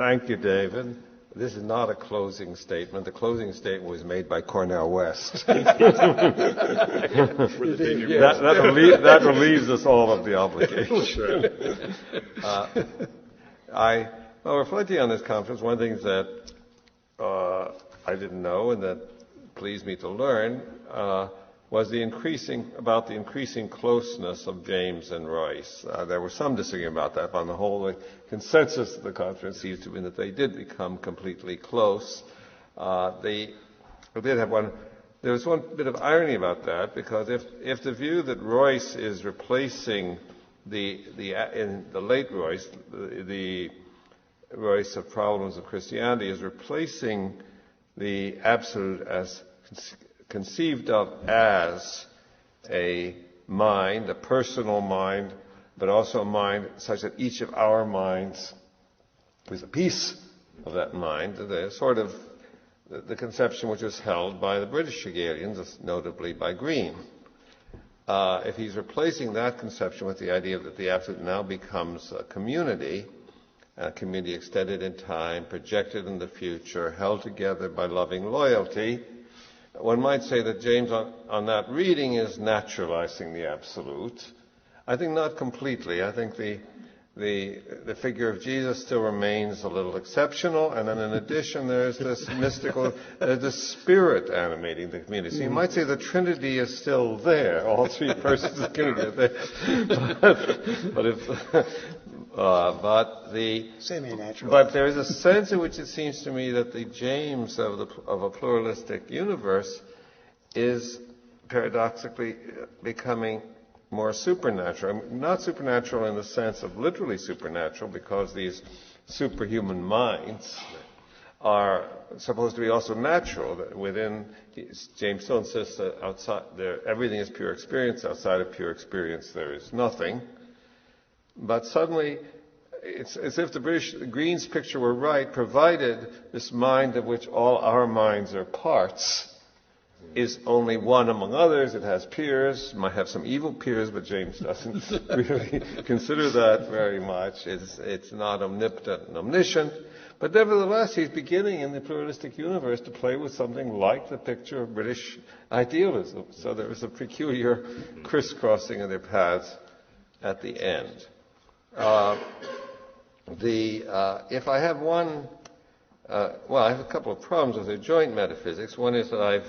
Thank you, David. This is not a closing statement. The closing statement was made by Cornell West. That relieves us all of the obligation. Reflecting on this conference, one of the things that I didn't know and that pleased me to learn was the increasing closeness of James and Royce. There was some disagreement about that, but on the whole, the consensus of the conference seems to be that they did become completely close. There was one bit of irony about that, because if the view that Royce is replacing in the late Royce, the Royce of Problems of Christianity, is replacing the absolute as conceived of as a mind, a personal mind, but also a mind such that each of our minds is a piece of that mind, the sort of the conception which was held by the British Hegelians, notably by Green. If he's replacing that conception with the idea that the absolute now becomes a community extended in time, projected in the future, held together by loving loyalty, one might say that James, on that reading, is naturalizing the absolute. I think not completely. I think the figure of Jesus still remains a little exceptional, and then in addition there's this mystical, the Spirit animating the community. So you might say the Trinity is still there. All three persons of the Trinity are there. But there is a sense in which it seems to me that the James of a pluralistic universe is paradoxically becoming more supernatural. Not supernatural in the sense of literally supernatural, because these superhuman minds are supposed to be also natural. Within, James still insists that outside everything is pure experience. Outside of pure experience, there is nothing. But suddenly, it's as if Green's picture were right, provided this mind of which all our minds are parts is only one among others. It has peers, might have some evil peers, but James doesn't really consider that very much. It's not omnipotent and omniscient, but nevertheless he's beginning in the pluralistic universe to play with something like the picture of British idealism. So there was a peculiar crisscrossing of their paths at the end. If I have I have a couple of problems with their joint metaphysics. One is that I've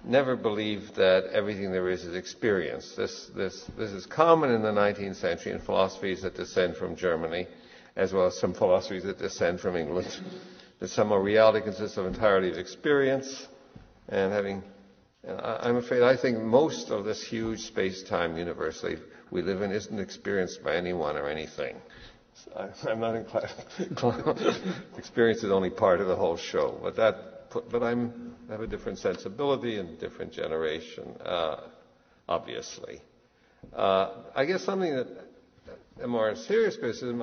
never believed that everything there is experience. This is common in the 19th century in philosophies that descend from Germany, as well as some philosophies that descend from England. That somehow reality consists entirely of experience, and I'm afraid I think most of this huge space-time universe we live in isn't experienced by anyone or anything. I'm not inclined. Experience is only part of the whole show, but I have a different sensibility and different generation, obviously. I guess something that a more serious criticism,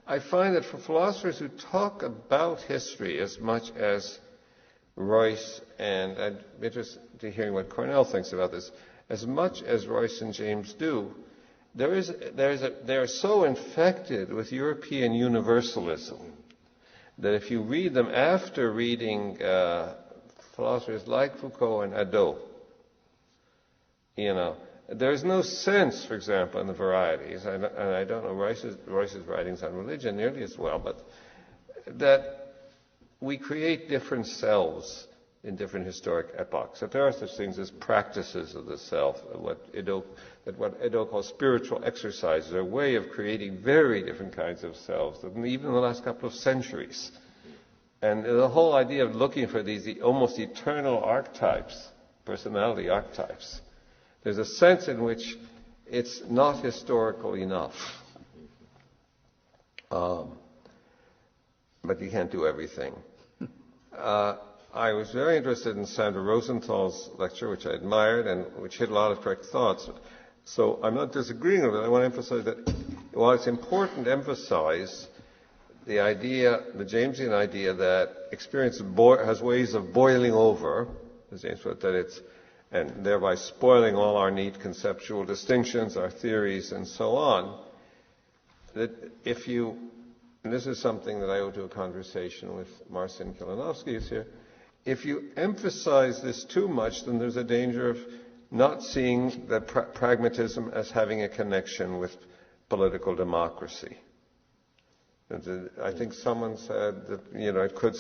I find that for philosophers who talk about history as much as Royce, and I'd be interested in hearing what Cornell thinks about this, as much as Royce and James do, they're so infected with European universalism that if you read them after reading philosophers like Foucault and Hadot, there's no sense, for example, in the varieties, and I don't know Royce's writings on religion nearly as well, but that we create different selves in different historic epochs. That there are such things as practices of the self, what Hadot calls spiritual exercises, a way of creating very different kinds of selves, even in the last couple of centuries. And the whole idea of looking for these almost eternal archetypes, personality archetypes, there's a sense in which it's not historical enough. But you can't do everything. I was very interested in Sandra Rosenthal's lecture, which I admired and which hit a lot of correct thoughts. So I'm not disagreeing with it. I want to emphasize that while it's important to emphasize the idea, the Jamesian idea that experience has ways of boiling over, as James put it, and thereby spoiling all our neat conceptual distinctions, our theories, and so on, that if you and this is something that I owe to a conversation with Marcin Kilinowski, who's here, if you emphasize this too much, then there's a danger of not seeing that pragmatism as having a connection with political democracy. I think someone said that, it could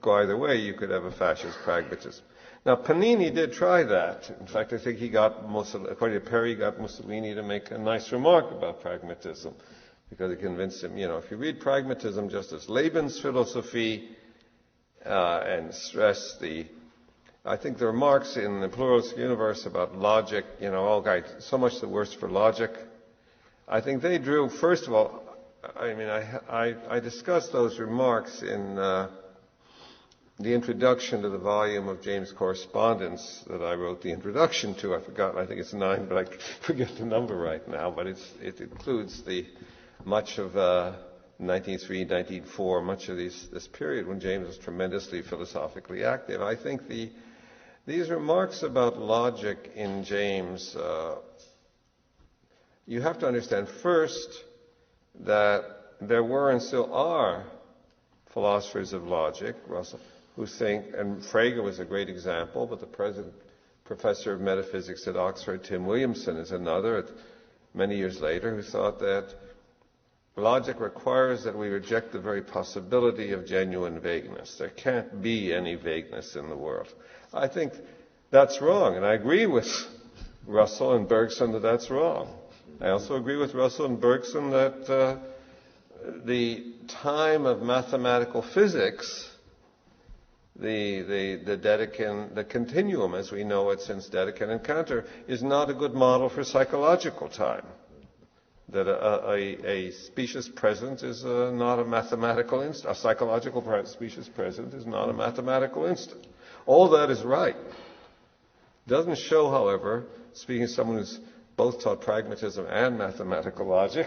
go either way. You could have a fascist pragmatism. Now, Panini did try that. In fact, I think according to Perry, he got Mussolini to make a nice remark about pragmatism, because it convinced him, if you read pragmatism just as Lebensphilosophie and stress I think the remarks in the pluralistic universe about logic, so much the worse for logic. I think they drew, first of all, I discussed those remarks in the introduction to the volume of James' correspondence that I wrote the introduction to. I think it's 9, but I forget the number right now. But it includes much of 1903, 1904, much of this period when James was tremendously philosophically active. I think these remarks about logic in James, you have to understand first that there were and still are philosophers of logic, Russell, who think, and Frege was a great example, but the present professor of metaphysics at Oxford, Tim Williamson, is another, many years later, who thought that logic requires that we reject the very possibility of genuine vagueness. There can't be any vagueness in the world. I think that's wrong, and I agree with Russell and Bergson that that's wrong. I also agree with Russell and Bergson that the time of mathematical physics, the continuum as we know it since Dedekind and Cantor, is not a good model for psychological time. That a specious present is not a mathematical instant. A psychological specious present is not a mathematical instant. All that is right. Doesn't show, however, speaking as someone who's both taught pragmatism and mathematical logic,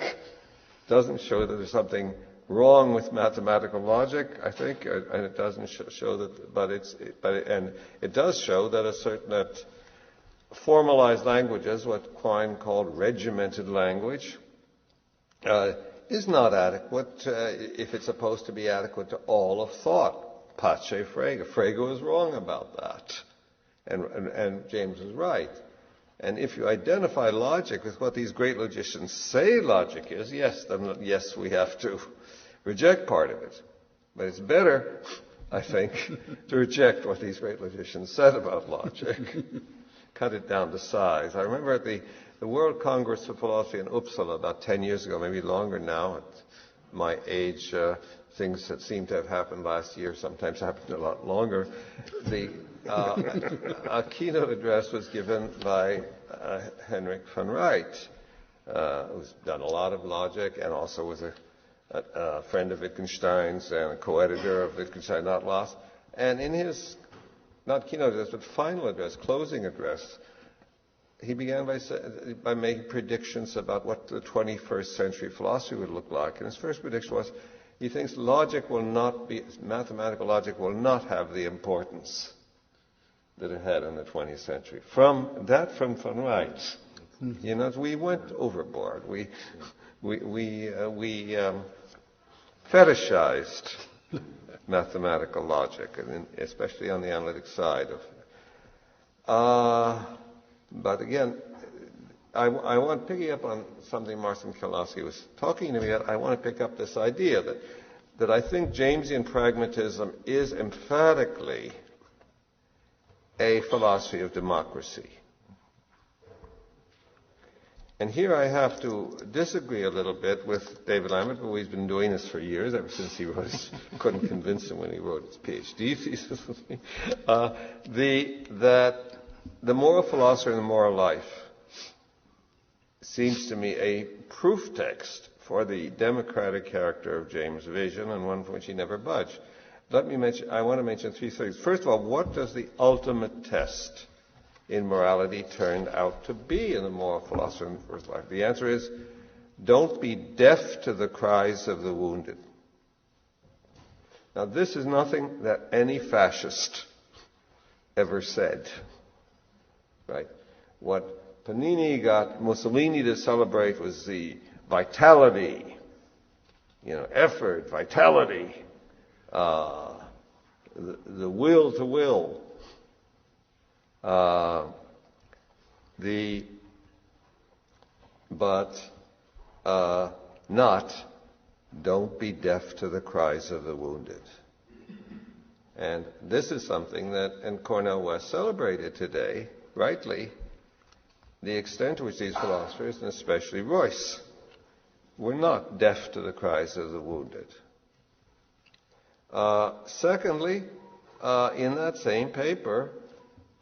doesn't show that there's something wrong with mathematical logic, I think, and it doesn't show that, and it does show that formalized languages, what Quine called regimented language, is not adequate if it's supposed to be adequate to all of thought. Pace Frege. Frege was wrong about that, and James was right. And if you identify logic with what these great logicians say logic is, then yes, we have to reject part of it. But it's better, I think, to reject what these great logicians said about logic. Cut it down to size. I remember at the World Congress of Philosophy in Uppsala about 10 years ago, maybe longer now, at my age, things that seem to have happened last year sometimes happened a lot longer. A keynote address was given by Henrik van Reit, who's done a lot of logic and also was a friend of Wittgenstein's and a co-editor of Wittgenstein Not Lost. And in his, not keynote address, but final address, closing address, he began by making predictions about what the 21st century philosophy would look like. And his first prediction was, he thinks mathematical logic will not have the importance that it had in the 20th century. From Van Reit. We went overboard. We fetishized mathematical logic, and especially on the analytic side of. But again, I want picking up on something Marcin Kilinowski was talking to me about. I want to pick up this idea that I think Jamesian pragmatism is emphatically a philosophy of democracy. And here I have to disagree a little bit with David Lambert, who he's been doing this for years, ever since he couldn't convince him when he wrote his PhD thesis with me, that the moral philosopher and the moral life seems to me a proof text for the democratic character of James' vision, and one from which he never budged. I want to mention three things. First of all, what does the ultimate test in morality turn out to be in the moral philosopher in the first life? The answer is, don't be deaf to the cries of the wounded. Now, this is nothing that any fascist ever said. Right? What Panini got Mussolini to celebrate was the vitality effort, vitality, the will to will, not don't be deaf to the cries of the wounded. And this is something that, and Cornell West celebrated today, rightly, the extent to which these philosophers, and especially Royce, were not deaf to the cries of the wounded. Secondly, in that same paper,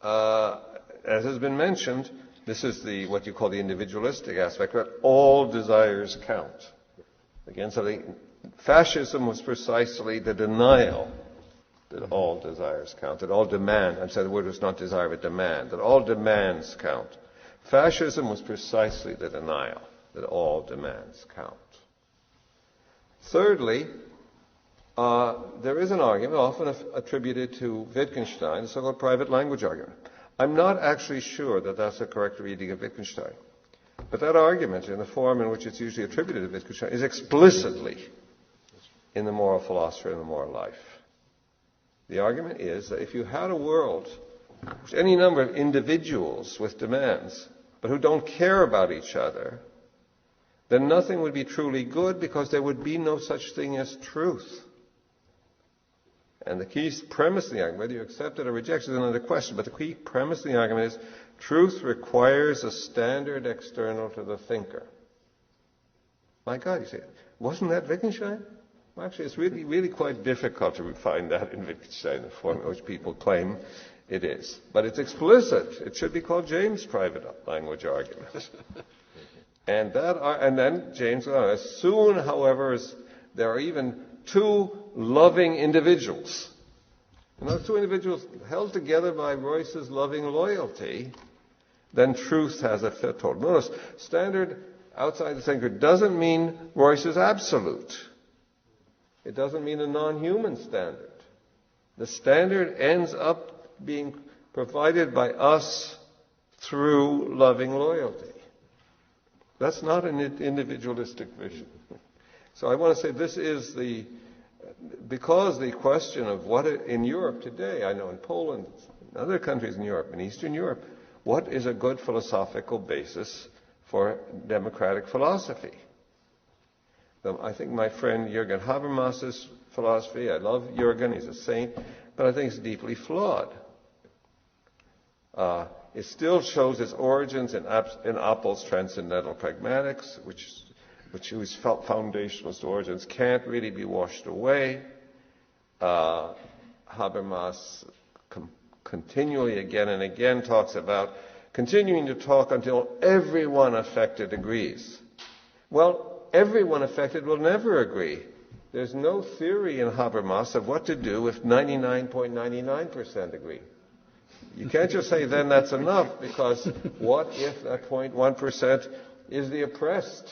as has been mentioned, this is what you call the individualistic aspect, that all desires count. Again, fascism was precisely the denial that all desires count, that all demand, I'm saying the word was not desire but demand, that all demands count. Fascism was precisely the denial that all demands count. Thirdly, there is an argument often attributed to Wittgenstein, the so-called private language argument. I'm not actually sure that that's a correct reading of Wittgenstein. But that argument, in the form in which it's usually attributed to Wittgenstein, is explicitly in the moral philosophy and the moral life. The argument is that if you had a world with any number of individuals with demands, but who don't care about each other, then nothing would be truly good because there would be no such thing as truth. And the key premise of the argument, whether you accept it or reject it is another question, but the key premise of the argument is truth requires a standard external to the thinker. My God, you say, wasn't that Wittgenstein? Well, actually, it's really, really quite difficult to find that in Wittgenstein, the form in which people claim it is. But it's explicit. It should be called James' private language argument. And then James, as soon, however, as there are even two loving individuals, and those two individuals held together by Royce's loving loyalty, then truth has a foothold. Notice, standard outside the thinker doesn't mean Royce is absolute. It doesn't mean a non-human standard. The standard ends up being provided by us through loving loyalty. That's not an individualistic vision. So I want to say this is because the question of what in Europe today, I know in Poland, in other countries in Europe, in Eastern Europe, what is a good philosophical basis for democratic philosophy? I think my friend Jürgen Habermas's philosophy, I love Jürgen, he's a saint, but I think it's deeply flawed. It still shows its origins in Appel's transcendental pragmatics, whose foundationalist origins can't really be washed away. Habermas continually, again and again, talks about continuing to talk until everyone affected agrees. Well, everyone affected will never agree. There's no theory in Habermas of what to do if 99.99% agree. You can't just say then that's enough, because what if that 0.1% is the oppressed?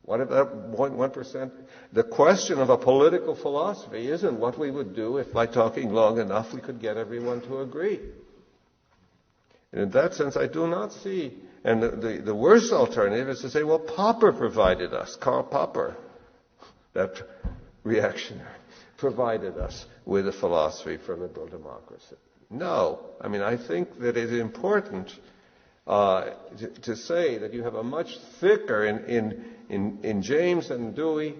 What if that 0.1%? The question of a political philosophy isn't what we would do if by talking long enough we could get everyone to agree. And in that sense, I do not see, and the worst alternative is to say, well, Popper provided us, Karl Popper, that reactionary, provided us with a philosophy for liberal democracy. No. I mean, I think that it is important to say that you have a much thicker, in James and Dewey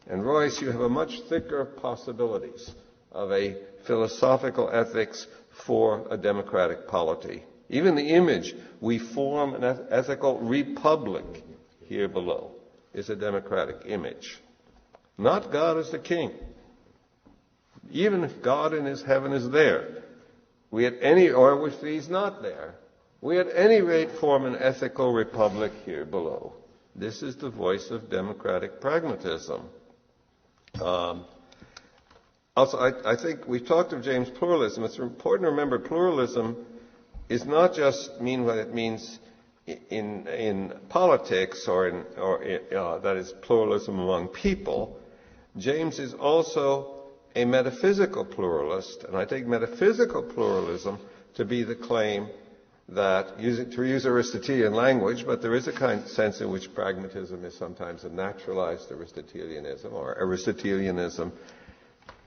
and Royce, you have a much thicker possibilities of a philosophical ethics for a democratic polity. Even the image, we form an ethical republic here below, is a democratic image. Not God as the king. Even if God in his heaven is there, or if he's not there, we at any rate form an ethical republic here below. This is the voice of democratic pragmatism. Also, I think we've talked of James' pluralism. It's important to remember pluralism is not just mean what it means in politics or that is pluralism among people. James is also a metaphysical pluralist, and I take metaphysical pluralism to be the claim that, to use Aristotelian language, but there is a kind of sense in which pragmatism is sometimes a naturalized Aristotelianism, or Aristotelianism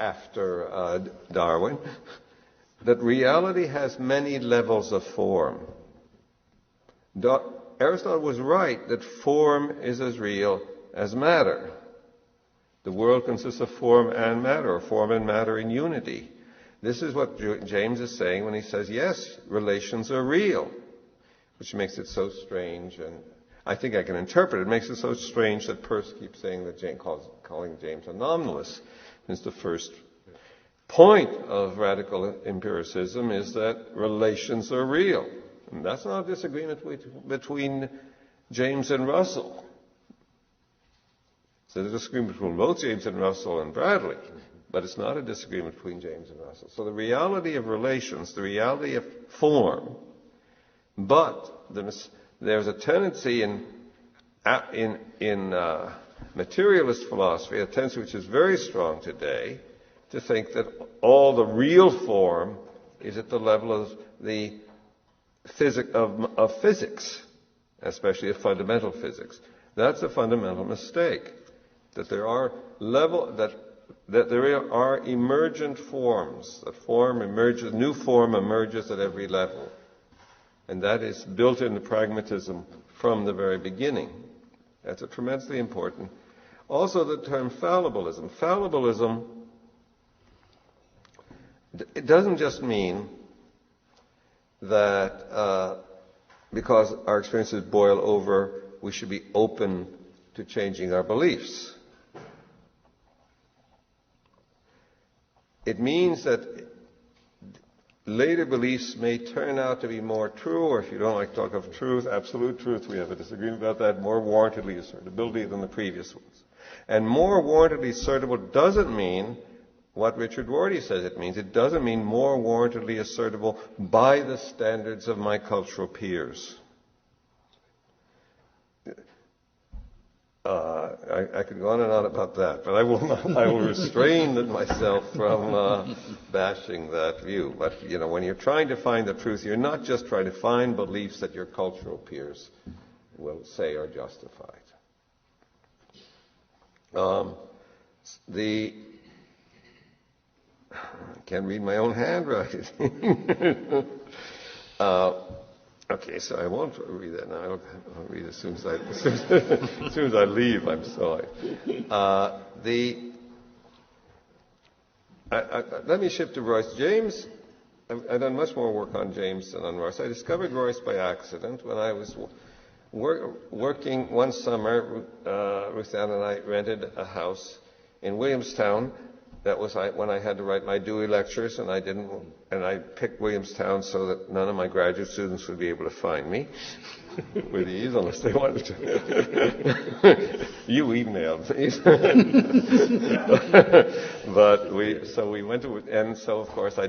after Darwin, that reality has many levels of form. Aristotle was right that form is as real as matter. The world consists of form and matter, or form and matter in unity. This is what James is saying when he says, yes, relations are real, which makes it so strange, and I think I can interpret it. It makes it so strange that Peirce keeps saying that calling James a nominalist. Since the first point of radical empiricism is that relations are real. And that's not a disagreement between James and Russell. It's a disagreement between both James and Russell and Bradley, but it's not a disagreement between James and Russell. So the reality of relations, the reality of form, but there's a tendency in materialist philosophy, a tendency which is very strong today, to think that all the real form is at the level of the physics, especially of fundamental physics. That's a fundamental mistake. That there are that there are emergent forms. That form emerges, new form emerges at every level, and that is built into pragmatism from the very beginning. That's a tremendously important. Also, the term fallibilism. Fallibilism, it doesn't just mean that because our experiences boil over, we should be open to changing our beliefs. It means that later beliefs may turn out to be more true, or if you don't like to talk of truth, absolute truth, we have a disagreement about that, more warrantedly assertability than the previous ones. And more warrantedly assertable doesn't mean what Richard Rorty says it means. It doesn't mean more warrantedly assertable by the standards of my cultural peers. I could go on and on about that, but I will restrain myself from bashing that view. But, when you're trying to find the truth, you're not just trying to find beliefs that your cultural peers will say are justified. I can't read my own handwriting. Okay, so I won't read that now. I'll read it as soon as I leave. I'm sorry. Let me shift to Royce. James, I've done much more work on James than on Royce. I discovered Royce by accident when I was working one summer. Ruth Ann and I rented a house in Williamstown. That was when I had to write my Dewey lectures, and I picked Williamstown so that none of my graduate students would be able to find me with ease, unless they wanted to. You emailed me. But we went to, and so of course I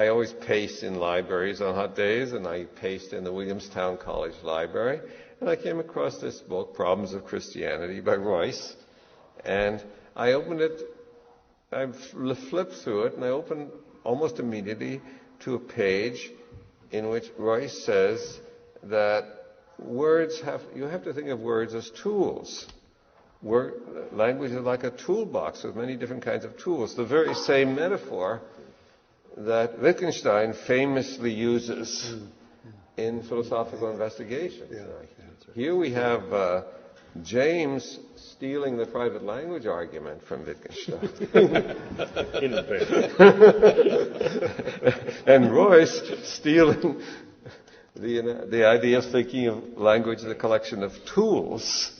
always paste in libraries on hot days, and I paste in the Williamstown College Library, and I came across this book, Problems of Christianity by Royce, and I opened it. I flipped through it, and I opened almost immediately to a page in which Royce says that you have to think of words as tools. Language is like a toolbox with many different kinds of tools. The very same metaphor that Wittgenstein famously uses in philosophical investigation. Yeah. Here we have James stealing the private language argument from Wittgenstein. And Royce stealing the idea of thinking of language as a collection of tools.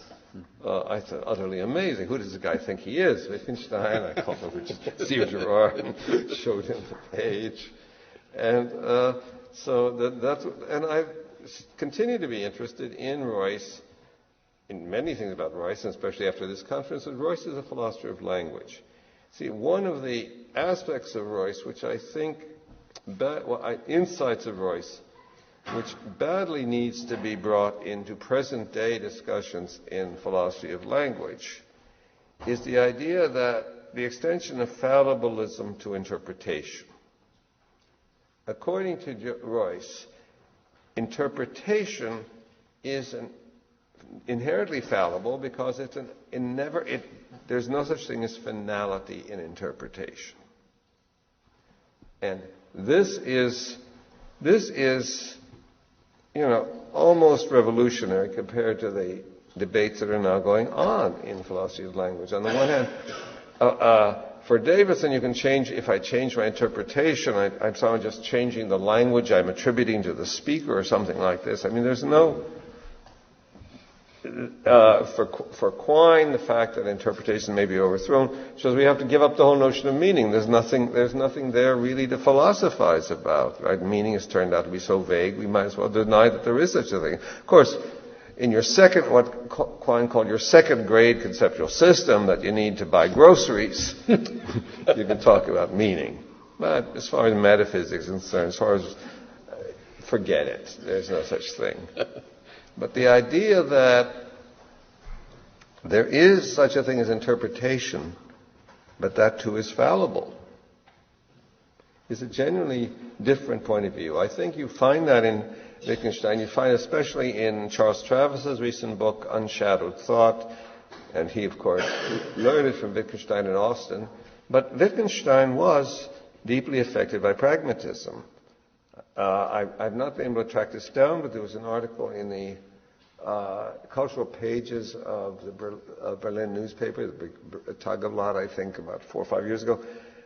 I thought, utterly amazing. Who does this guy think he is? Wittgenstein? I called him Steve Gerard and showed him the page. And and I continue to be interested in Royce, in many things about Royce, and especially after this conference, that Royce is a philosopher of language. See, one of the aspects of Royce, which I think, insights of Royce, which badly needs to be brought into present-day discussions in philosophy of language, is the idea that the extension of fallibilism to interpretation. According to Royce, interpretation is inherently fallible because there's no such thing as finality in interpretation. And this is almost revolutionary compared to the debates that are now going on in philosophy of language. On the one hand, for Davidson, you can change, if I change my interpretation, I'm somehow just changing the language I'm attributing to the speaker or something like this. I mean, there's no, for Quine, the fact that interpretation may be overthrown shows we have to give up the whole notion of meaning. There's nothing there really to philosophize about, right? Meaning has turned out to be so vague, we might as well deny that there is such a thing. Of course, in your second, what Quine called your second grade conceptual system that you need to buy groceries, you can talk about meaning. But as far as metaphysics is concerned, forget it. There's no such thing. But the idea that there is such a thing as interpretation, but that too is fallible, is a genuinely different point of view. I think you find that in Wittgenstein. You find especially in Charles Travis's recent book, Unshadowed Thought, and he, of course, learned it from Wittgenstein in Austin. But Wittgenstein was deeply affected by pragmatism. I've not been able to track this down, but there was an article in the cultural pages of the Berlin newspaper, the Tageblatt, I think, about 4 or 5 years ago,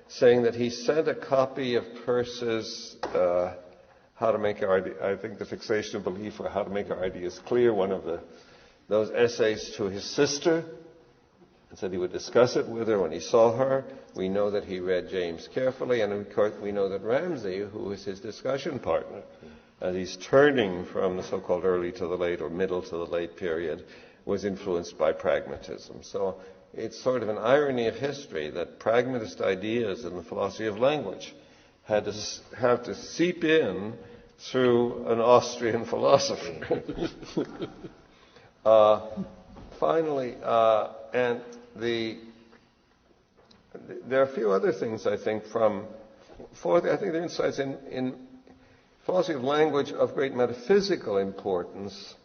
saying that he sent a copy of Peirce's How to Make Our Ideas, I think the Fixation of Belief, or How to Make Our Ideas Clear, one of those essays, to his sister, and said he would discuss it with her when he saw her. We know that he read James carefully, and of course we know that Ramsay, who was his discussion partner, as he's turning from the so-called early to the late or middle to the late period, was influenced by pragmatism. So it's sort of an irony of history that pragmatist ideas in the philosophy of language have to seep in through an Austrian philosopher. Finally, and there are a few other things, I think, fourth, I think there are insights in philosophy of language of great metaphysical importance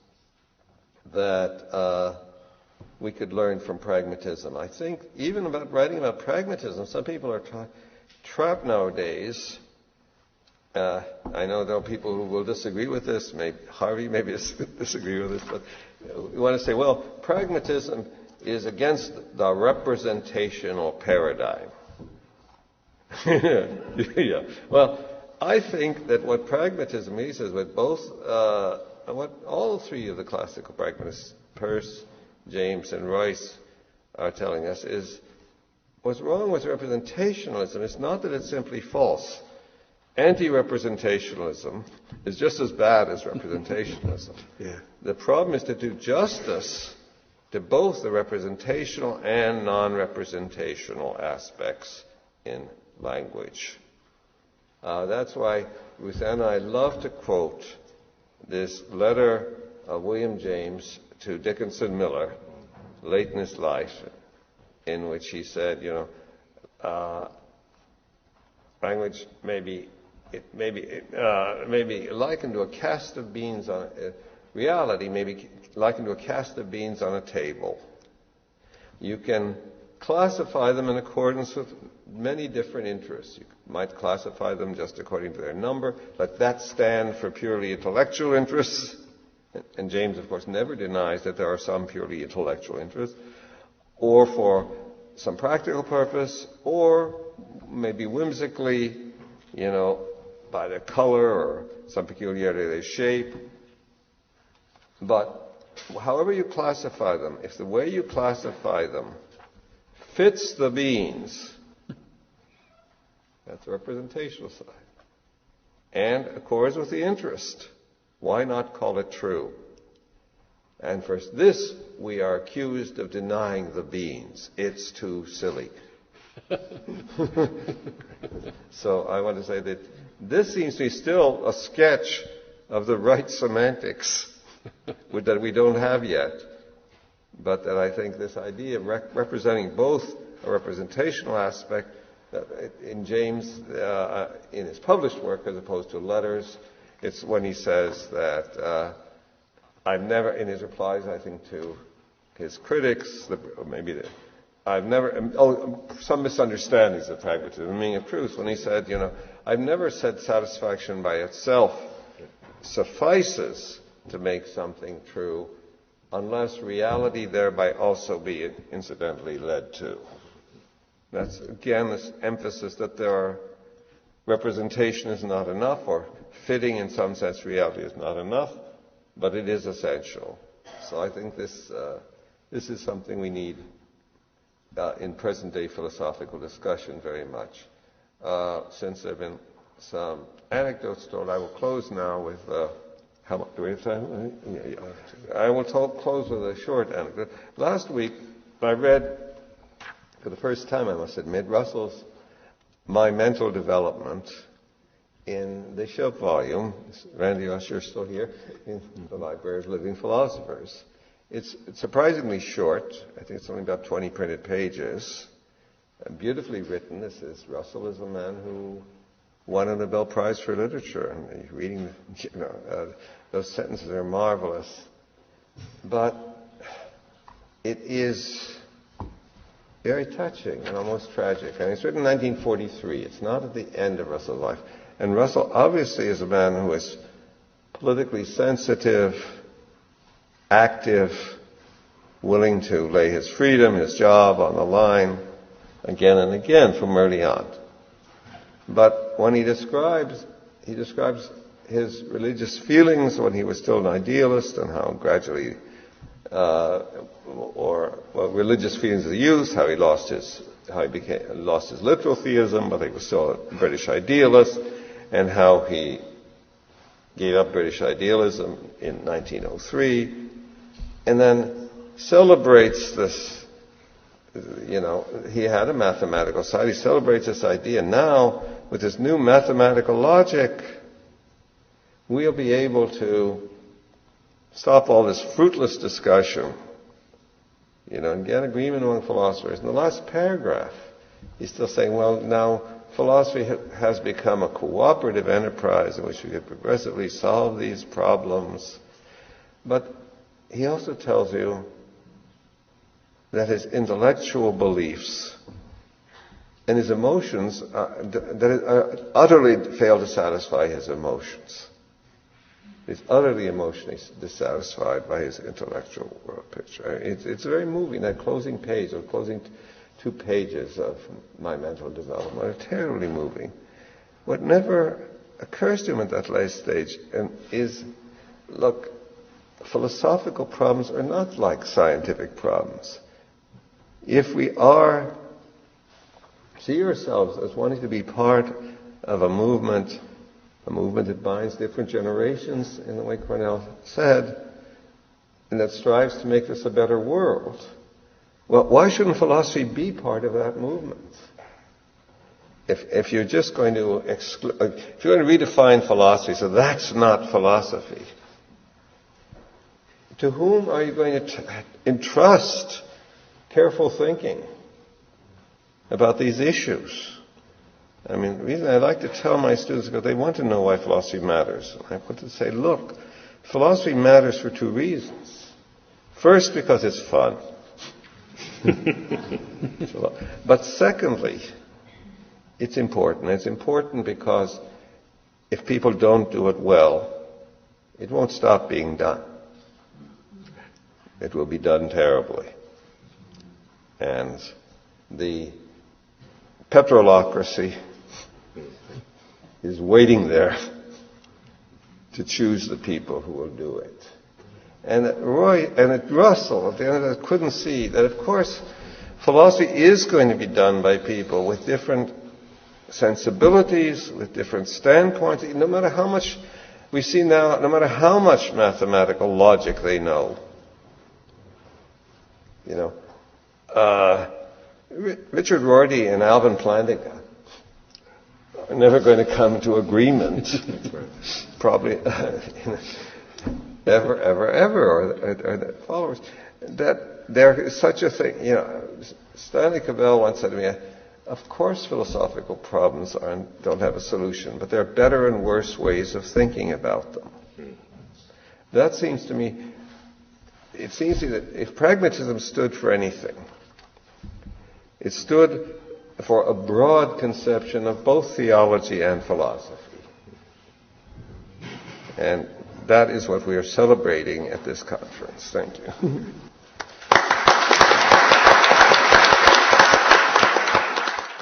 that we could learn from pragmatism. I think even about writing about pragmatism, some people are trapped nowadays. I know there are people who will disagree with this. Maybe Harvey maybe disagree with this, but we want to say, well, pragmatism is against the representational paradigm. Yeah. Well, I think that what pragmatism means is what all three of the classical pragmatists, Peirce, James, and Royce, are telling us is what's wrong with representationalism. It's not that it's simply false. Anti-representationalism is just as bad as representationalism. Yeah. The problem is to do justice to both the representational and non-representational aspects in language. That's why Ruth and I love to quote this letter of William James to Dickinson Miller, late in his life, in which he said, language may be likened to a cast of beans on reality may be likened to a cast of beans on a table. You can classify them in accordance with many different interests. You might classify them just according to their number, let that stand for purely intellectual interests. And James, of course, never denies that there are some purely intellectual interests, or for some practical purpose, or maybe whimsically, by their color or some peculiarity of their shape. But however you classify them, if the way you classify them fits the beans, that's the representational side, and accords with the interest, why not call it true? And for this, we are accused of denying the beans. It's too silly. So I want to say that this seems to be still a sketch of the right semantics that we don't have yet. But that I think this idea of representing both a representational aspect, that in James, in his published work as opposed to letters, It's when he says that I've never, in his replies, I think, to his critics, some misunderstandings of pragmatism, meaning of truth, when he said, I've never said satisfaction by itself suffices to make something true unless reality thereby also be incidentally led to. That's, again, this emphasis that representation is not enough, or fitting in some sense reality is not enough, but it is essential. So I think this is something we need in present-day philosophical discussion very much. Since there have been some anecdotes told, I will close now with... how much do we have time? I will close with a short anecdote. Last week, I read, for the first time, I must admit, Russell's My Mental Development in the Shilp volume. Randy Usher is still here in the Library of Living Philosophers. It's surprisingly short. I think it's only about 20 printed pages. Beautifully written. Russell is a man who won a Nobel Prize for Literature. And reading, those sentences are marvelous. But it is very touching and almost tragic. And it's written in 1943. It's not at the end of Russell's life. And Russell obviously is a man who is politically sensitive, active, willing to lay his freedom, his job on the line again and again from early on. But when he describes his religious feelings when he was still an idealist, and how gradually, religious feelings of the youth, how he lost his literal theism, but he was still a British idealist, and how he gave up British idealism in 1903, and then celebrates this. He had a mathematical side. He celebrates this idea. Now, with this new mathematical logic, we'll be able to stop all this fruitless discussion, and get agreement among philosophers. In the last paragraph, he's still saying, well, now philosophy has become a cooperative enterprise in which we can progressively solve these problems. But he also tells you that his intellectual beliefs and his emotions utterly fail to satisfy his emotions. He's utterly emotionally dissatisfied by his intellectual world picture. It's very moving. That closing page, or closing 2 pages of My Mental Development, are terribly moving. What never occurs to him at that last stage is, look, philosophical problems are not like scientific problems. If we see ourselves as wanting to be part of a movement that binds different generations, in the way Cornell said, and that strives to make this a better world, well, why shouldn't philosophy be part of that movement? If you're just going to if you're going to redefine philosophy, so that's not philosophy, to whom are you going to entrust careful thinking about these issues? I mean, the reason I like to tell my students, because they want to know why philosophy matters. I want to say, look, philosophy matters for 2 reasons. First, because it's fun. But secondly, it's important. It's important because if people don't do it well, it won't stop being done. It will be done terribly. And the petrolocracy is waiting there to choose the people who will do it. And Russell, at the end of that, couldn't see that, of course, philosophy is going to be done by people with different sensibilities, with different standpoints. No matter how much we see now, no matter how much mathematical logic they know, Richard Rorty and Alvin Plantinga are never going to come to agreement, probably ever, or their followers, that there is such a thing. Stanley Cavell once said to me, Of course philosophical problems don't have a solution, but there are better and worse ways of thinking about them. That seems to me, it seems to me that if pragmatism stood for anything, it stood for a broad conception of both theology and philosophy. And that is what we are celebrating at this conference. Thank you.